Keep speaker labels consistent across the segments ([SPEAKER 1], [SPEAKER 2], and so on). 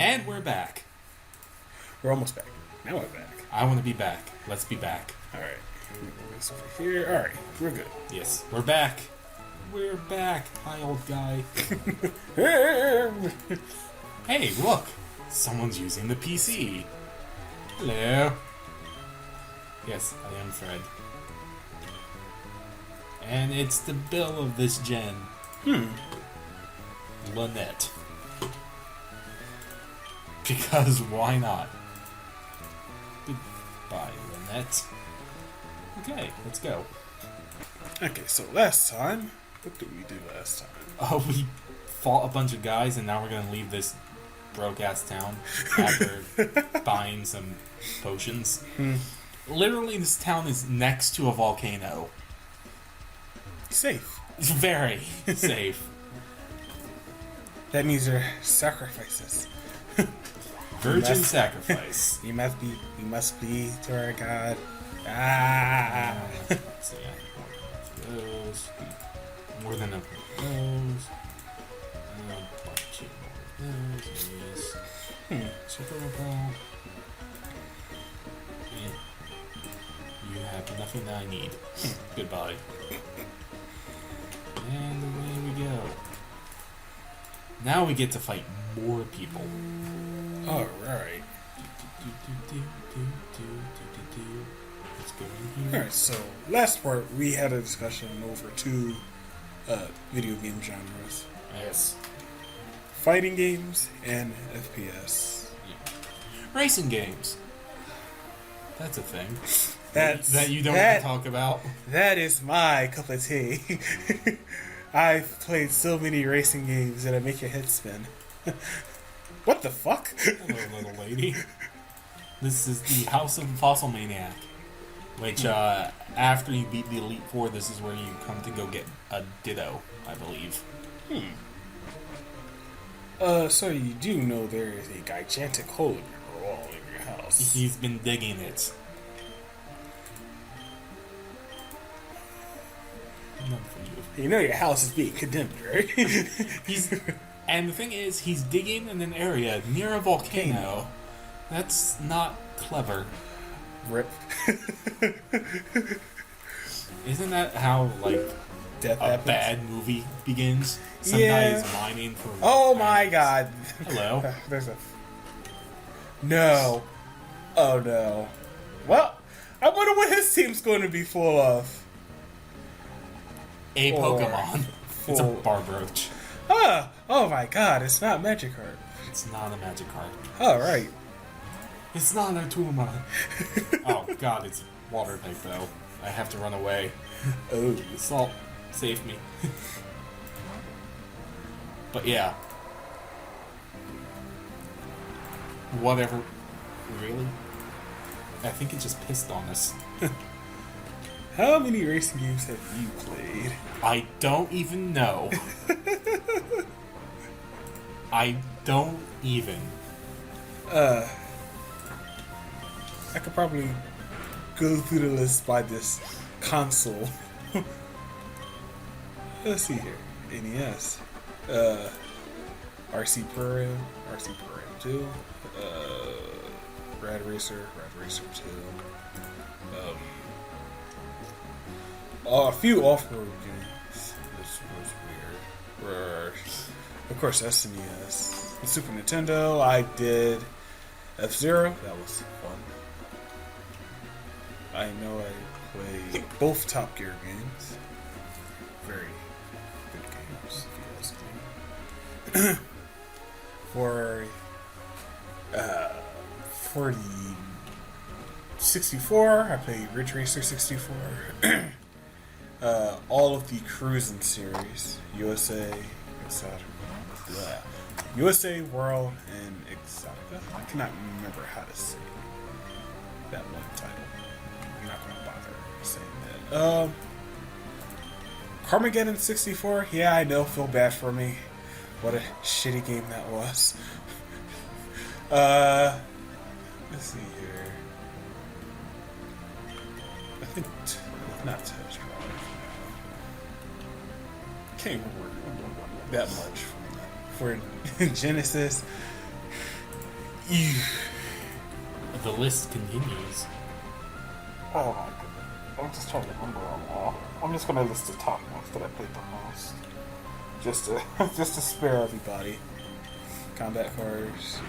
[SPEAKER 1] And we're back.
[SPEAKER 2] We're almost back. Now we're back.
[SPEAKER 1] I want to be back. Let's be back.
[SPEAKER 2] Alright. This over here. Alright, we're good.
[SPEAKER 1] Yes, we're back. We're back. Hi, old guy. Hey, look. Someone's using the PC. Hello. Yes, I am Fred. And it's the bill of this gen. Lynette. Because why not? Goodbye, Lynette. Okay, let's go.
[SPEAKER 2] Okay, so last time, what did we do last time?
[SPEAKER 1] Oh, we fought a bunch of guys, and now we're gonna leave this broke-ass town after buying some potions. Literally, this town is next to a volcano.
[SPEAKER 2] Safe.
[SPEAKER 1] It's very safe.
[SPEAKER 2] That means there are sacrifices.
[SPEAKER 1] Virgin sacrifice.
[SPEAKER 2] You must be to our God. Ah.
[SPEAKER 1] So yeah, those. More than a those. A bunch more of those. Yes. Super repel. Yeah. You have nothing that I need. Goodbye. And away we go. Now we get to fight more people.
[SPEAKER 2] Alright.
[SPEAKER 1] Let's go in here.
[SPEAKER 2] Alright, so last part we had a discussion over two video game genres.
[SPEAKER 1] Yes.
[SPEAKER 2] Fighting games and FPS.
[SPEAKER 1] Yeah. Racing games. That's a thing.
[SPEAKER 2] That
[SPEAKER 1] you don't want to talk about.
[SPEAKER 2] That is my cup of tea. I've played so many racing games that make your head spin. What the fuck?
[SPEAKER 1] Hello, little lady. This is the House of the Fossil Maniac. Which, after you beat the Elite Four, this is where you come to go get a Ditto, I believe.
[SPEAKER 2] So you do know there is a gigantic hole in your wall in your house.
[SPEAKER 1] He's been digging it. None for you.
[SPEAKER 2] You know your house is being condemned, right?
[SPEAKER 1] And the thing is, he's digging in an area near a volcano. That's not clever.
[SPEAKER 2] Rip.
[SPEAKER 1] Isn't that how, like,
[SPEAKER 2] Death
[SPEAKER 1] a
[SPEAKER 2] happens.
[SPEAKER 1] bad movie begins? Some
[SPEAKER 2] Yeah.
[SPEAKER 1] guy is mining for...
[SPEAKER 2] Oh my god.
[SPEAKER 1] Hello.
[SPEAKER 2] There's a... No. Oh no. Well, I wonder what his team's going to be full of.
[SPEAKER 1] A
[SPEAKER 2] Or
[SPEAKER 1] Pokemon. It's a
[SPEAKER 2] full-
[SPEAKER 1] Barbrooch.
[SPEAKER 2] Ah! Oh my god, it's not Magikarp.
[SPEAKER 1] It's not a Magikarp.
[SPEAKER 2] Alright.
[SPEAKER 1] It's not a Tuma. Oh god, it's water type though. I have to run away.
[SPEAKER 2] Oh.
[SPEAKER 1] Salt, save me. But yeah. Whatever. Really? I think it just pissed on us.
[SPEAKER 2] How many racing games have you played?
[SPEAKER 1] I don't even know. I don't even.
[SPEAKER 2] I could probably go through the list by this console. Let's see here. NES. RC Pro, RC Pro 2, Rad Racer 2. A few off-road games. This was weird. Of course, SNES. The Super Nintendo, I did F-Zero. That was fun. I know I played both Top Gear games. Very good games, if you ask me. For the 64, I played Ridge Racer 64. All of the Cruising series, USA, Exotica, USA, World, and Exotica. I cannot remember how to say that one title. I'm not going to bother saying that. Carmageddon 64. Yeah, I know. Feel bad for me. What a shitty game that was. Let's see here. I think not Test Drive. Can't remember that much from that. For Genesis,
[SPEAKER 1] The list continues.
[SPEAKER 3] Oh my goodness. I'm just trying to remember them all. I'm just gonna list the top ones that I played the most. Just to just to spare everybody.
[SPEAKER 2] Combat cars.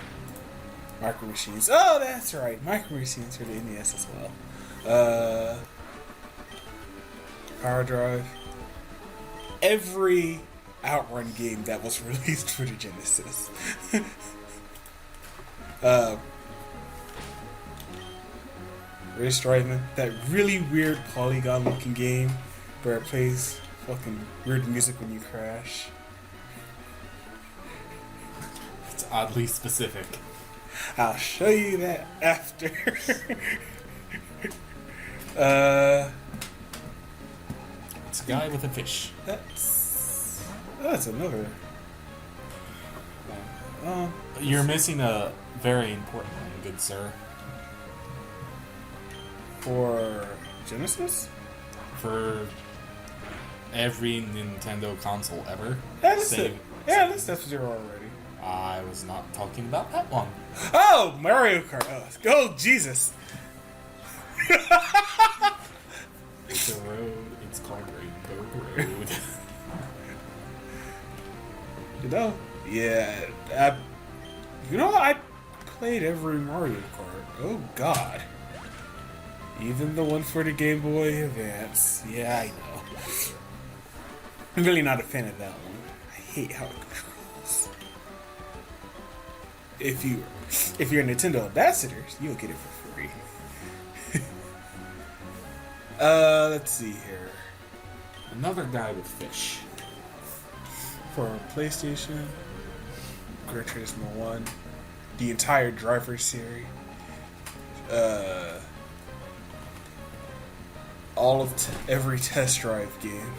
[SPEAKER 2] Micro Machines. Oh, that's right. Micro Machines for the NES as well. Power Drive. Every Outrun game that was released for the Genesis. Race Driving. That really weird polygon looking game where it plays fucking weird music when you crash.
[SPEAKER 1] It's oddly specific.
[SPEAKER 2] I'll show you that after.
[SPEAKER 1] It's a guy with a fish.
[SPEAKER 2] That's another.
[SPEAKER 1] You're missing a very important one, good sir.
[SPEAKER 2] For Genesis?
[SPEAKER 1] For every Nintendo console ever.
[SPEAKER 2] That's F-Zero already.
[SPEAKER 1] I was not talking about that one.
[SPEAKER 2] Oh, Mario Kart. Oh, Jesus.
[SPEAKER 1] It's a road. It's called Rainbow Road.
[SPEAKER 2] I played every Mario Kart. Oh, God. Even the one for the Game Boy Advance. Yeah, I know. I'm really not a fan of that one. I hate how it controls. If you're Nintendo ambassadors, you'll get it for free. Let's see here.
[SPEAKER 1] Another guy with fish.
[SPEAKER 2] For PlayStation, Gran Turismo 1, the entire Driver series, all of every test drive game.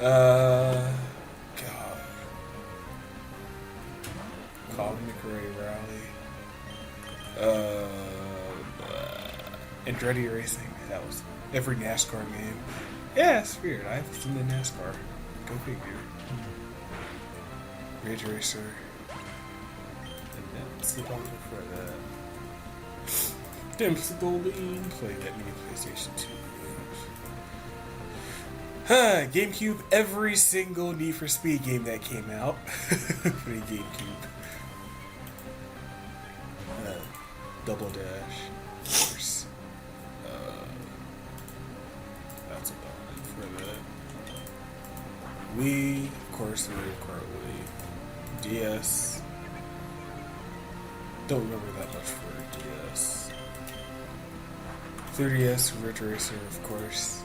[SPEAKER 2] God. Colin McRae Rally. Andretti Racing. That was every NASCAR game. Yeah, it's weird. I haven't seen the NASCAR. Go figure. Ridge Racer. And that's the one for that. Dempsey Golding. Play that many PlayStation 2 games. GameCube. Every single Need for Speed game that came out for the GameCube. Double Dash. Of course. That's about it for that. Wii. Of course, Mario Kart Wii. DS. Don't remember that much for DS. 3DS, Ridge Racer, of course.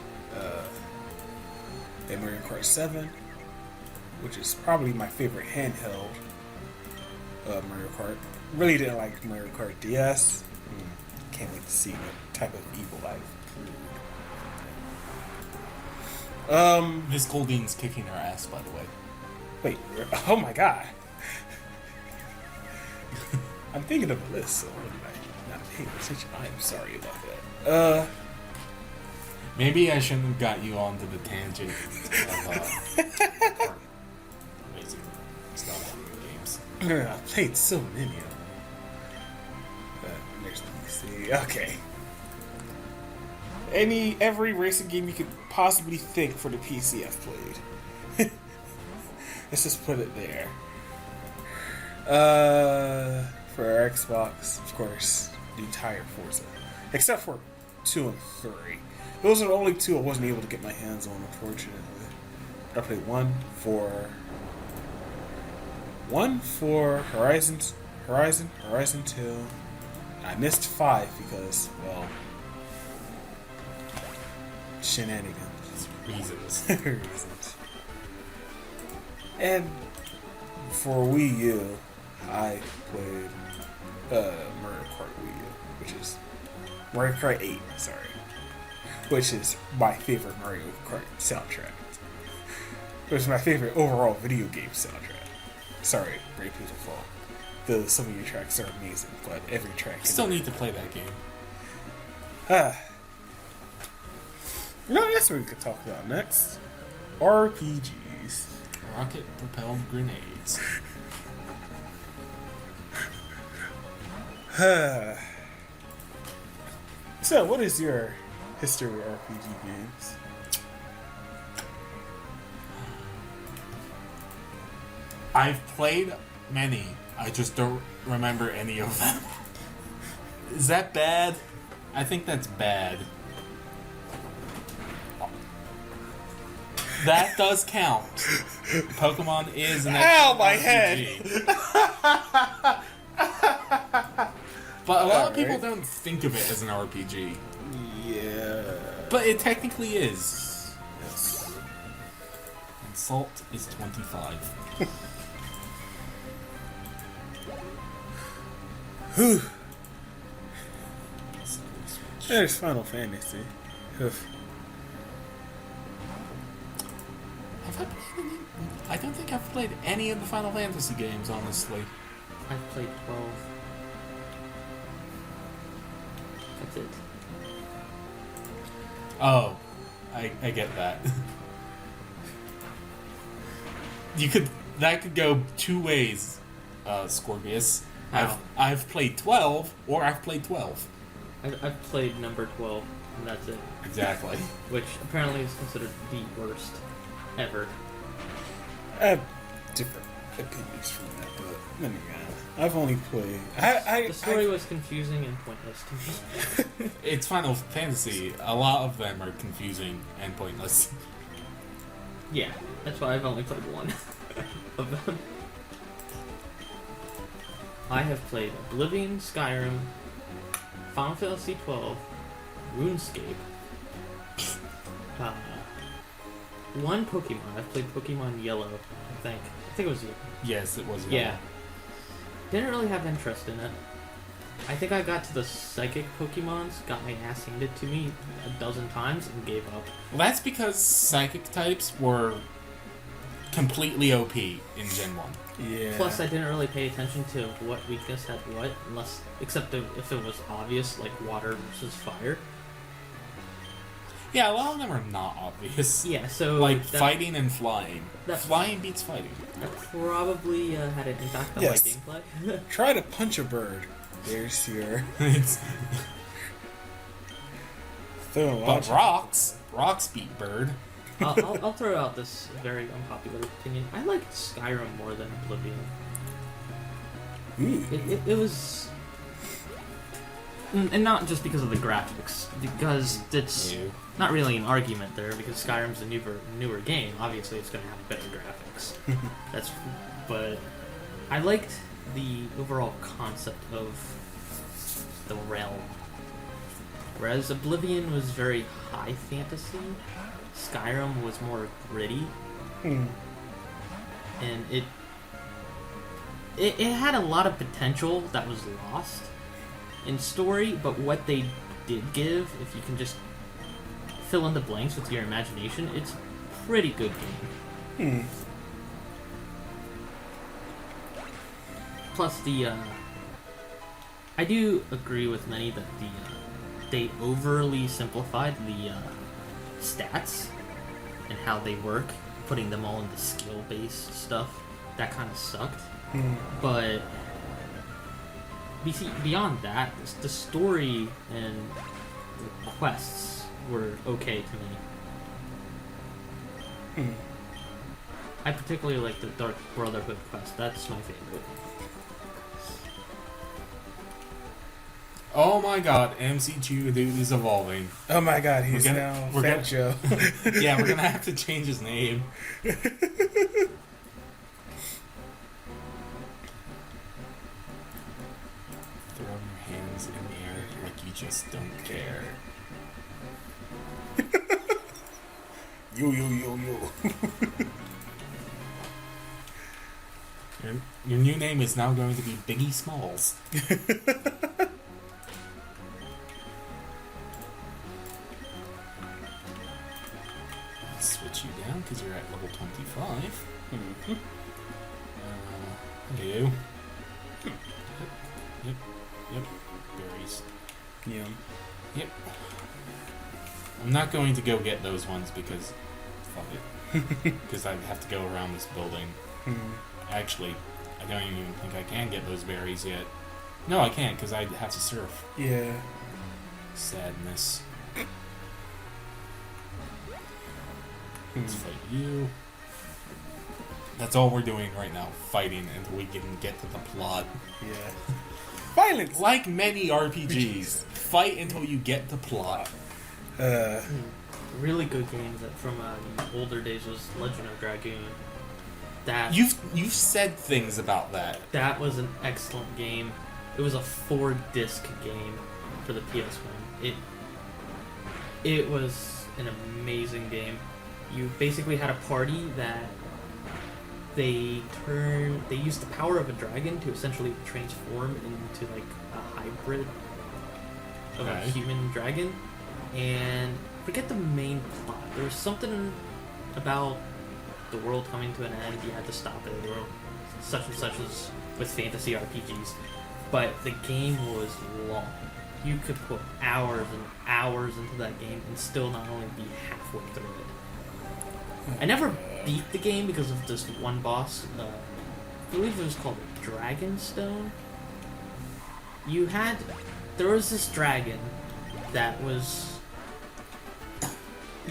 [SPEAKER 2] And Mario Kart 7, which is probably my favorite handheld Mario Kart. Really didn't like Mario Kart DS. Can't wait to see what type of evil
[SPEAKER 1] Miss Goldine's kicking her ass, by the way.
[SPEAKER 2] Wait, oh my god. I'm thinking of a list, so I'm not paying attention. I'm sorry about that.
[SPEAKER 1] Maybe I shouldn't have got you onto the tangent of amazing stuff in the games.
[SPEAKER 2] I've played so many of them. Next PC. Okay. Every racing game you could possibly think for the PC I've played. Let's just put it there. For our Xbox, of course, the entire Forza. Except for 2 and 3. Those are the only 2 I wasn't able to get my hands on, unfortunately. I played 1 for Horizon 2. I missed 5 because, well, shenanigans.
[SPEAKER 1] Reasons.
[SPEAKER 2] And for Wii U, I played Mario Kart Wii U, which is Mario Kart 8, sorry. Which is my favorite Mario Kart soundtrack. It was my favorite overall video game soundtrack. Sorry, Great People Fall. Some of your tracks are amazing, but every track...
[SPEAKER 1] Still need to play that game.
[SPEAKER 2] No, that's what we could talk about next. RPGs.
[SPEAKER 1] Rocket-propelled grenades.
[SPEAKER 2] So, what is your history of RPG games?
[SPEAKER 1] I've played many. I just don't remember any of them. Is that bad? I think that's bad. That does count. Pokemon is an
[SPEAKER 2] Ow, my
[SPEAKER 1] RPG.
[SPEAKER 2] head!
[SPEAKER 1] But a lot of people
[SPEAKER 2] Alright.
[SPEAKER 1] don't think of it as an RPG.
[SPEAKER 2] Yeah.
[SPEAKER 1] But it technically is.
[SPEAKER 2] Yes.
[SPEAKER 1] And Salt is 25.
[SPEAKER 2] Whew. There's Final Fantasy. Oof.
[SPEAKER 1] Have I played any? I don't think I've played any of the Final Fantasy games, honestly.
[SPEAKER 4] I've played 12. That's it.
[SPEAKER 1] Oh, I get that. That could go two ways, Scorpius.
[SPEAKER 4] How?
[SPEAKER 1] I've played 12, or I've played 12.
[SPEAKER 4] I've played number 12, and that's it.
[SPEAKER 1] Exactly.
[SPEAKER 4] Which apparently is considered the worst ever.
[SPEAKER 2] I have different opinions from that, but then again, I've only played.
[SPEAKER 4] The story was confusing and pointless to me.
[SPEAKER 1] It's Final Fantasy. A lot of them are confusing and pointless.
[SPEAKER 4] Yeah, that's why I've only played one of them. I have played Oblivion, Skyrim, Final Fantasy 12, RuneScape, one Pokemon. I've played Pokemon Yellow, I think. I think it was Yellow.
[SPEAKER 1] Yes, it was.
[SPEAKER 4] Yeah. Didn't really have interest in it. I think I got to the Psychic Pokemons, got my ass handed to me a dozen times, and gave up.
[SPEAKER 1] Well, that's because psychic types were completely OP in Gen 1.
[SPEAKER 2] Yeah.
[SPEAKER 4] Plus, I didn't really pay attention to what weakness had what, except if it was obvious, like water versus fire.
[SPEAKER 1] Yeah, a lot of them are not obvious.
[SPEAKER 4] Yeah, so
[SPEAKER 1] Like
[SPEAKER 4] that,
[SPEAKER 1] fighting and flying.
[SPEAKER 4] that-
[SPEAKER 1] Flying beats fighting.
[SPEAKER 4] that probably had an impact on
[SPEAKER 2] Yes.
[SPEAKER 4] my gameplay.
[SPEAKER 2] Try to punch a bird. There's your
[SPEAKER 1] It's,
[SPEAKER 2] throwing
[SPEAKER 1] but rocks beat bird.
[SPEAKER 4] I'll throw out this very unpopular opinion. I liked Skyrim more than Oblivion.
[SPEAKER 2] Ooh.
[SPEAKER 4] It was... And not just because of the graphics, because it's
[SPEAKER 1] Ew.
[SPEAKER 4] not really an argument there, because Skyrim's a newer game. Obviously, it's going to have better graphics. But I liked the overall concept of the realm. Whereas Oblivion was very high fantasy, Skyrim was more gritty, and it had a lot of potential that was lost in story, but what they did give, if you can just fill in the blanks with your imagination, it's a pretty good game. Plus I do agree with many that they overly simplified the stats and how they work, putting them all into skill-based stuff. That kind of sucked. But beyond that, the story and the quests were okay to me. I particularly like the Dark Brotherhood quest. That's my favorite.
[SPEAKER 1] Oh my god, MCQ dude is evolving.
[SPEAKER 2] Oh my god, he's
[SPEAKER 1] We're
[SPEAKER 2] now
[SPEAKER 1] gonna- we're
[SPEAKER 2] Fat
[SPEAKER 1] gonna-
[SPEAKER 2] Joe.
[SPEAKER 1] Yeah, we're gonna have to change his name. Throw your hands in the air like you just don't care.
[SPEAKER 2] Yo, yo, yo, yo.
[SPEAKER 1] Your new name is now going to be Biggie Smalls. Switch you down because you're at level 25. You. Yep. Berries.
[SPEAKER 2] Yeah.
[SPEAKER 1] Yep. I'm not going to go get those ones because fuck it. Because I have to go around this building. Actually, I don't even think I can get those berries yet. No, I can't because I have to surf.
[SPEAKER 2] Yeah.
[SPEAKER 1] Sadness. Let's fight you. That's all we're doing right now, fighting until we can get to the plot.
[SPEAKER 2] Yeah. Violence!
[SPEAKER 1] Like many RPGs, fight until you get the plot.
[SPEAKER 2] Uh,
[SPEAKER 4] Really good game that from the older days was Legend of Dragoon. That
[SPEAKER 1] You've said things about that.
[SPEAKER 4] that was an excellent game. It was a 4-disc game for the PS1. It was an amazing game. You basically had a party that they used the power of a dragon to essentially transform into like a hybrid of a
[SPEAKER 1] Okay.
[SPEAKER 4] human dragon. And forget the main plot. There was something about the world coming to an end. You had to stop it. There were such and such as with fantasy RPGs. But the game was long. You could put hours and hours into that game and still not only be halfway through it. I never beat the game because of this one boss. I believe it was called Dragonstone. There was this dragon that was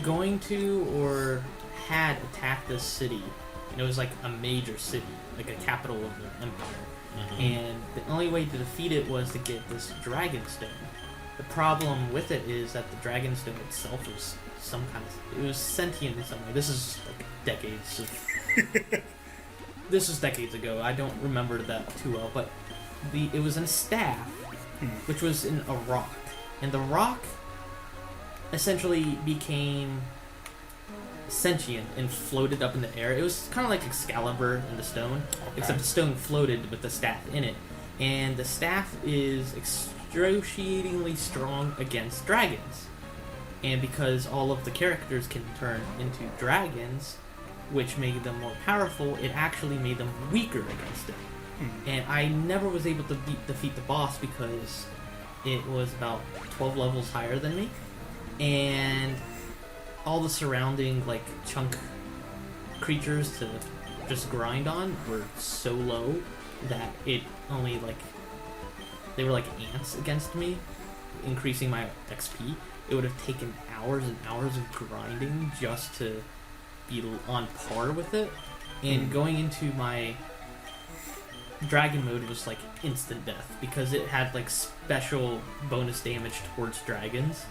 [SPEAKER 4] going to or had attacked this city. And it was like a major city, like a capital of an empire. And the only way to defeat it was to get this Dragonstone. The problem with it is that the Dragonstone itself was it was sentient in some way. This is like decades this was decades ago. I don't remember that too well, but it was in a staff, which was in a rock. And the rock essentially became sentient and floated up in the air. It was kind of like Excalibur in the stone, except the stone floated with the staff in it. And the staff is excruciatingly strong against dragons. And because all of the characters can turn into dragons, which made them more powerful, it actually made them weaker against it. And I never was able to defeat the boss because it was about 12 levels higher than me. And all the surrounding like chunk creatures to just grind on were so low that it only they were like ants against me, increasing my XP. It would have taken hours and hours of grinding just to be on par with it. And going into my dragon mode was like instant death because it had like special bonus damage towards dragons.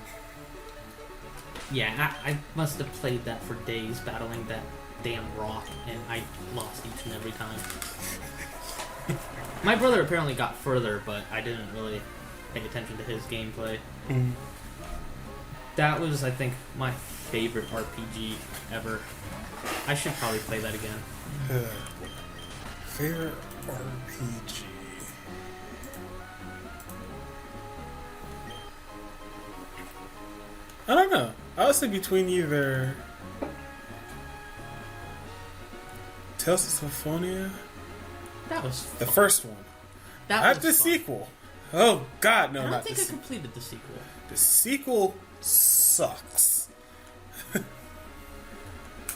[SPEAKER 4] Yeah, I must have played that for days, battling that damn rock, and I lost each and every time. My brother apparently got further, but I didn't really pay attention to his gameplay. That was, I think, my favorite RPG ever. I should probably play that again.
[SPEAKER 2] favorite RPG. I don't know. I was between either Tales of Symphonia,
[SPEAKER 4] That was
[SPEAKER 2] the
[SPEAKER 4] fun.
[SPEAKER 2] first one,
[SPEAKER 4] That
[SPEAKER 2] not
[SPEAKER 4] was
[SPEAKER 2] the
[SPEAKER 4] fun.
[SPEAKER 2] sequel. Oh God, no,
[SPEAKER 4] I don't
[SPEAKER 2] not
[SPEAKER 4] think
[SPEAKER 2] the
[SPEAKER 4] I
[SPEAKER 2] sequel.
[SPEAKER 4] completed the sequel.
[SPEAKER 2] The sequel sucks.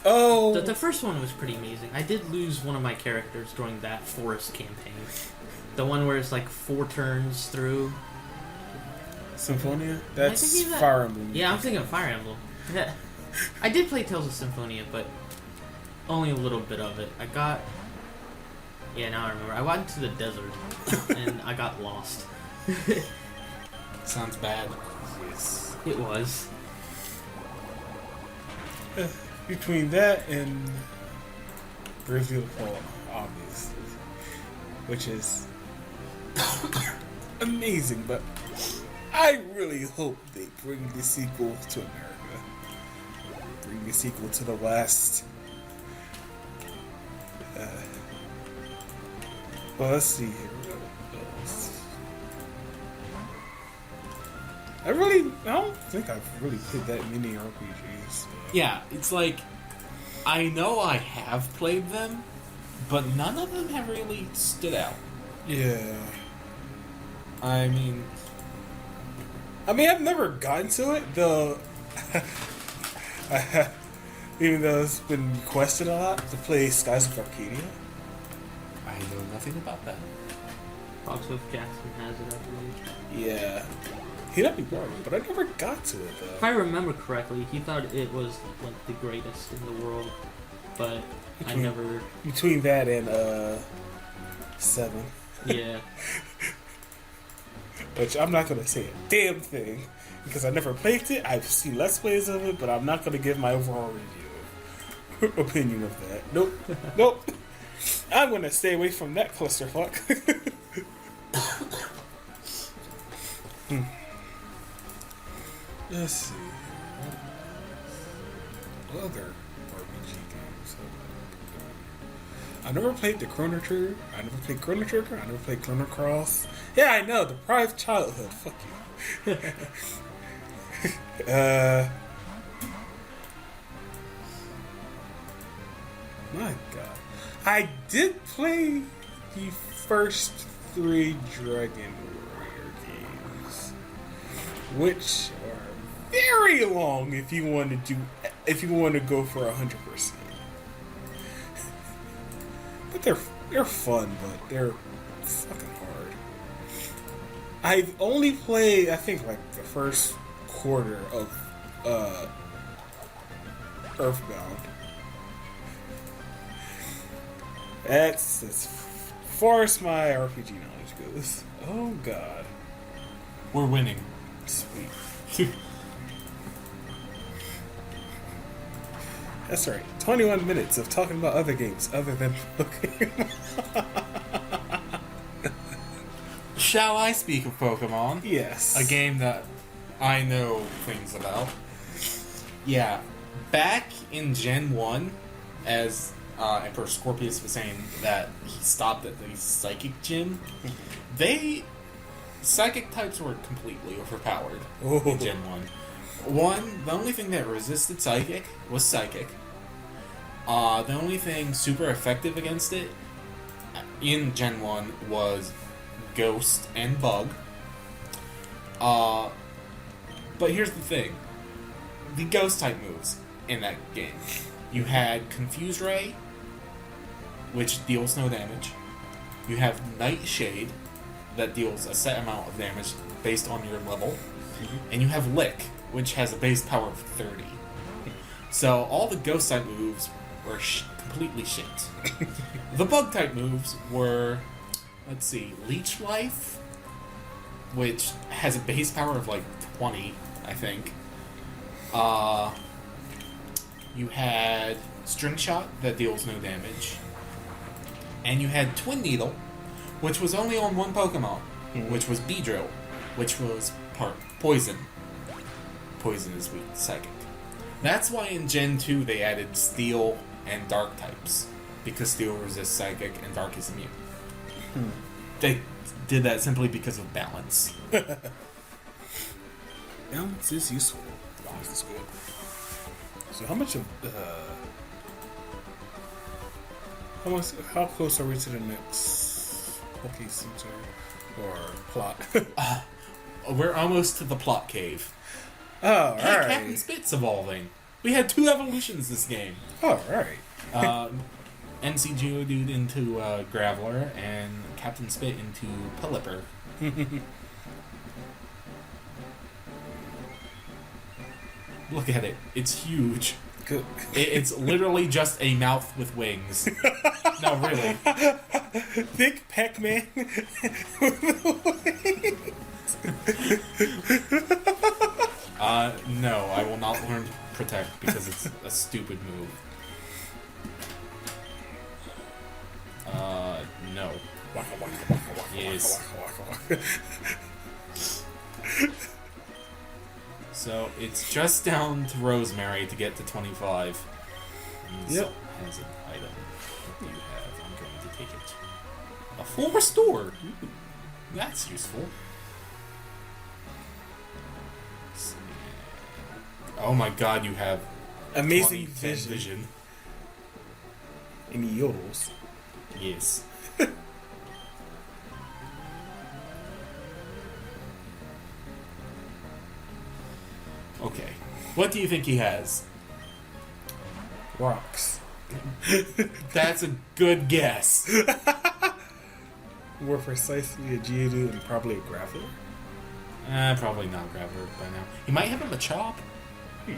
[SPEAKER 2] Oh,
[SPEAKER 4] The first one was pretty amazing. I did lose one of my characters during that forest campaign. The one where it's like 4 turns through.
[SPEAKER 2] Symphonia?
[SPEAKER 4] I
[SPEAKER 2] That's
[SPEAKER 4] think he's
[SPEAKER 2] Fire Emblem.
[SPEAKER 4] Yeah, I'm thinking of Fire Emblem. I did play Tales of Symphonia, but only a little bit of it. Yeah, now I remember. I went to the desert, and I got lost.
[SPEAKER 1] Sounds bad.
[SPEAKER 2] Yes.
[SPEAKER 4] It was.
[SPEAKER 2] Between that and Bravely Default, obviously, which is amazing, but I really hope they bring the sequel to America. Bring the sequel to the West. Well, let's see here. What else? I don't think I've really played that many RPGs.
[SPEAKER 1] Yeah, it's like, I know I have played them, but none of them have really stood out.
[SPEAKER 2] Yeah.
[SPEAKER 1] I mean,
[SPEAKER 2] I've never gotten to it, though. Even though it's been requested a lot to play Skies of Arcadia.
[SPEAKER 1] I know nothing about that.
[SPEAKER 4] Foxwoof Jackson has it, I believe.
[SPEAKER 2] Yeah. He let me borrow it, but I never got to it
[SPEAKER 4] If
[SPEAKER 2] though.
[SPEAKER 4] I remember correctly, he thought it was like the greatest in the world, but I never.
[SPEAKER 2] Between that and 7.
[SPEAKER 4] Yeah.
[SPEAKER 2] Which I'm not gonna say a damn thing because I never played it. I've seen Let's Plays of it, but I'm not gonna give my overall review opinion of that. Nope. Nope. I'm gonna stay away from that clusterfuck. Let's see. What other RPG games? I never played the Chrono Trigger. I never played Chrono Trigger. I never played Chrono Cross. Yeah, I know. Deprived childhood. Fuck you. My God. I did play the first 3 Dragon Warrior games, which are very long if you want to go for 100%. But they're fun, but they're fucking hard. I've only played, I think, like the first quarter of Earthbound. That's as far as my RPG knowledge goes. Oh God.
[SPEAKER 1] We're winning.
[SPEAKER 2] Sweet. That's right. 21 minutes of talking about other games other than Pokemon.
[SPEAKER 1] Shall I speak of Pokemon?
[SPEAKER 2] Yes.
[SPEAKER 1] A game that I know things about. Yeah. Back in Gen 1, as Emperor Scorpius was saying that he stopped at the Psychic Gym, Psychic types were completely overpowered in Gen 1. The only thing that resisted Psychic was Psychic. The only thing super effective against it in Gen 1 was Ghost and Bug. But here's the thing. The Ghost type moves in that game. You had Confuse Ray, which deals no damage. You have Nightshade, that deals a set amount of damage based on your level. And you have Lick, which has a base power of 30. So all the Ghost type moves were completely shit. The Bug type moves were, let's see, Leech Life, which has a base power of like 20, I think. You had String Shot that deals no damage. And you had Twin Needle, which was only on one Pokemon, which was Beedrill, which was part Poison. Poison is weak to Psychic. That's why in Gen 2 they added Steel and Dark types, because Steel resists Psychic and Dark is immune. They did that simply because of balance.
[SPEAKER 2] Balance is useful. Balance is good. So how much of how close are we to the next Poke Center or plot?
[SPEAKER 1] We're almost to the plot cave.
[SPEAKER 2] Oh,
[SPEAKER 1] Hey,
[SPEAKER 2] alright.
[SPEAKER 1] Captain Spit's evolving. We had 2 evolutions this game.
[SPEAKER 2] Oh, alright.
[SPEAKER 1] NC Geodude into Graveler and Captain Spit into Pelipper. Look at it. It's huge.
[SPEAKER 2] Good.
[SPEAKER 1] It's literally just a mouth with wings. No, really.
[SPEAKER 2] Think Pac-Man.
[SPEAKER 1] No, I will not learn to protect because it's a stupid move. No. Yes. So it's just down to Rosemary to get to 25.
[SPEAKER 2] Yep.
[SPEAKER 1] Has an item. What do you have? I'm going to take it. A full restore. Ooh, that's useful. Oh my God! You have
[SPEAKER 2] Amazing
[SPEAKER 1] 20/10
[SPEAKER 2] vision. And he yodels.
[SPEAKER 1] Yes. Okay. What do you think he has?
[SPEAKER 2] Rocks.
[SPEAKER 1] That's a good guess.
[SPEAKER 2] More precisely, a Geodude and probably a Graveler.
[SPEAKER 1] Probably not Graveler by now. He might have a Machop.
[SPEAKER 2] Hmm.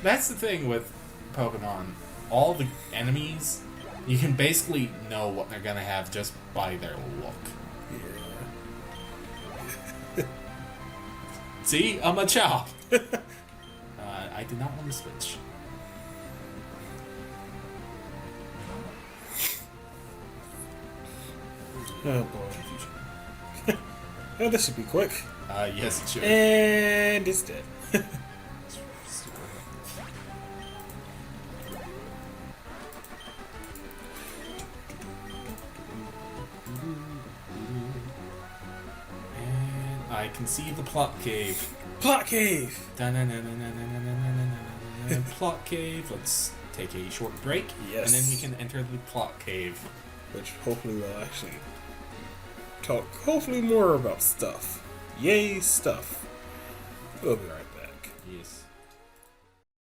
[SPEAKER 1] That's the thing with Pokemon. All the enemies, you can basically know what they're gonna have just by their look.
[SPEAKER 2] Yeah.
[SPEAKER 1] See? A Machop! I did not want to switch.
[SPEAKER 2] Oh boy. Oh, this should be quick.
[SPEAKER 1] Yes, it should.
[SPEAKER 2] And it's dead.
[SPEAKER 1] And I can see the plot cave.
[SPEAKER 2] Plot cave!
[SPEAKER 1] Plot cave. Let's take a short break.
[SPEAKER 2] Yes.
[SPEAKER 1] And then we can enter the plot cave.
[SPEAKER 2] Which hopefully will actually talk more about stuff. Yay, stuff. We'll be right back.
[SPEAKER 1] Yes.